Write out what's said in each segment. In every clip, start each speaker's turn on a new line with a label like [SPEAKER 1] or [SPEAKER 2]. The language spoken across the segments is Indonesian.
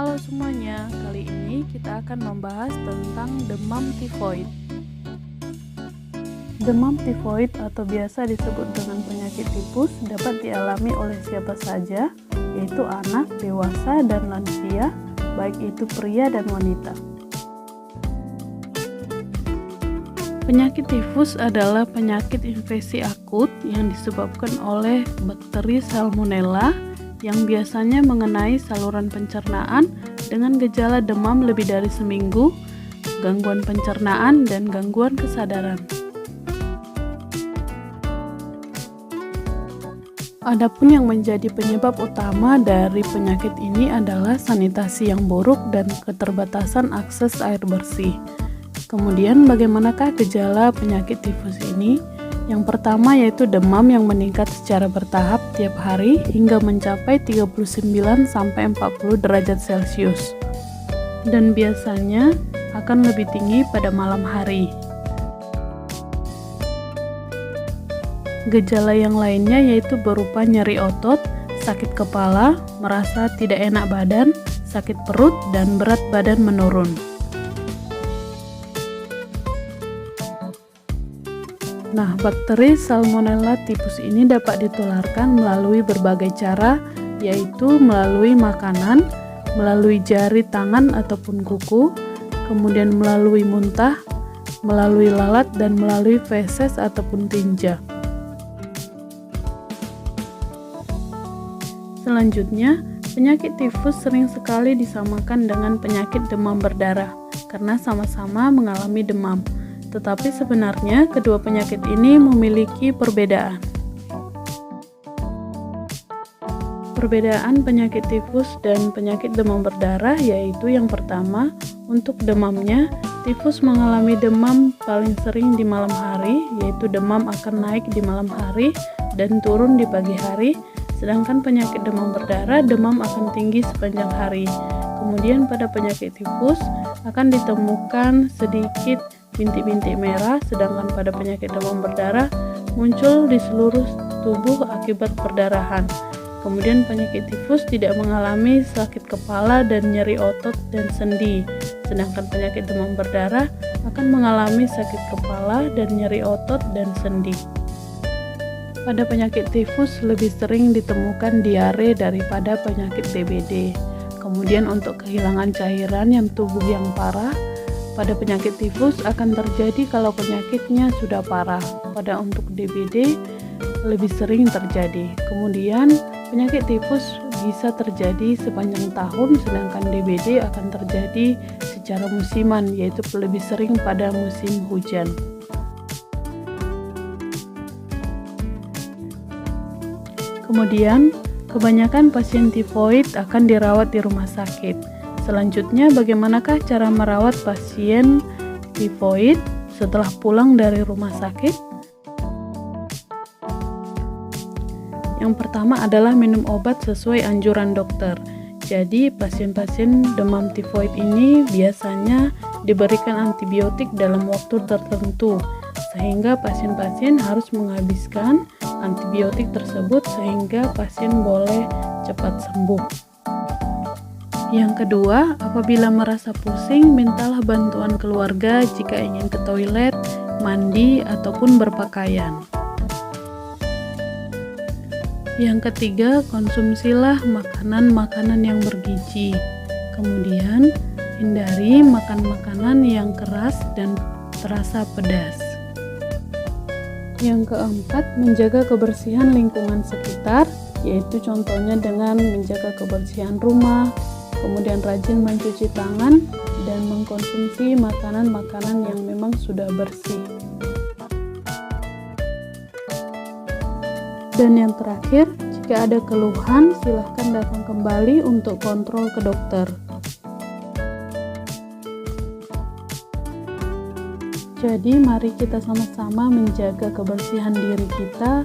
[SPEAKER 1] Halo semuanya, kali ini kita akan membahas tentang demam tifoid. Demam tifoid atau biasa disebut dengan penyakit tifus dapat dialami oleh siapa saja, yaitu anak, dewasa, dan lansia, baik itu pria dan wanita. Penyakit tifus adalah penyakit infeksi akut yang disebabkan oleh bakteri Salmonella yang biasanya mengenai saluran pencernaan dengan gejala demam lebih dari seminggu, gangguan pencernaan, dan gangguan kesadaran. Adapun yang menjadi penyebab utama dari penyakit ini adalah sanitasi yang buruk dan keterbatasan akses air bersih. Kemudian bagaimanakah gejala penyakit tifus ini? Yang pertama yaitu demam yang meningkat secara bertahap tiap hari hingga mencapai 39-40 derajat Celcius. Dan biasanya akan lebih tinggi pada malam hari. Gejala yang lainnya yaitu berupa nyeri otot, sakit kepala, merasa tidak enak badan, sakit perut, dan berat badan menurun. Nah, bakteri Salmonella typhus ini dapat ditularkan melalui berbagai cara, yaitu melalui makanan, melalui jari tangan ataupun kuku, kemudian melalui muntah, melalui lalat, dan melalui feses ataupun tinja. Selanjutnya, penyakit tifus sering sekali disamakan dengan penyakit demam berdarah karena sama-sama mengalami demam. Tetapi sebenarnya kedua penyakit ini memiliki perbedaan. Perbedaan penyakit tifus dan penyakit demam berdarah yaitu yang pertama, untuk demamnya, tifus mengalami demam paling sering di malam hari, yaitu demam akan naik di malam hari dan turun di pagi hari, sedangkan penyakit demam berdarah, demam akan tinggi sepanjang hari. Kemudian pada penyakit tifus akan ditemukan sedikit bintik-bintik merah, sedangkan pada penyakit demam berdarah muncul di seluruh tubuh akibat perdarahan. Kemudian penyakit tifus tidak mengalami sakit kepala dan nyeri otot dan sendi, sedangkan penyakit demam berdarah akan mengalami sakit kepala dan nyeri otot dan sendi. Pada penyakit tifus lebih sering ditemukan diare daripada penyakit DBD. Kemudian untuk kehilangan cairan yang tubuh yang parah, pada penyakit tifus akan terjadi kalau penyakitnya sudah parah. Pada untuk DBD lebih sering terjadi. Kemudian penyakit tifus bisa terjadi sepanjang tahun, sedangkan DBD akan terjadi secara musiman, yaitu lebih sering pada musim hujan. Kemudian, kebanyakan pasien tifoid akan dirawat di rumah sakit. Selanjutnya, bagaimanakah cara merawat pasien tifoid setelah pulang dari rumah sakit? Yang pertama adalah minum obat sesuai anjuran dokter. Jadi, pasien-pasien demam tifoid ini biasanya diberikan antibiotik dalam waktu tertentu, sehingga pasien-pasien harus menghabiskan antibiotik tersebut sehingga pasien boleh cepat sembuh. Yang kedua, apabila merasa pusing, mintalah bantuan keluarga jika ingin ke toilet, mandi, ataupun berpakaian. Yang ketiga, konsumsilah makanan-makanan yang bergizi. Kemudian, hindari makan makanan yang keras dan terasa pedas. Yang keempat, menjaga kebersihan lingkungan sekitar, yaitu contohnya dengan menjaga kebersihan rumah, kemudian rajin mencuci tangan, dan mengkonsumsi makanan-makanan yang memang sudah bersih. Dan yang terakhir, jika ada keluhan, silahkan datang kembali untuk kontrol ke dokter. Jadi mari kita sama-sama menjaga kebersihan diri kita,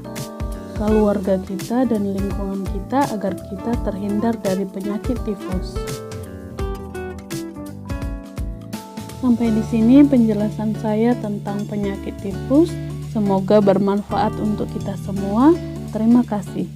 [SPEAKER 1] keluarga kita, dan lingkungan kita agar kita terhindar dari penyakit tifus. Sampai di sini penjelasan saya tentang penyakit tifus. Semoga bermanfaat untuk kita semua. Terima kasih.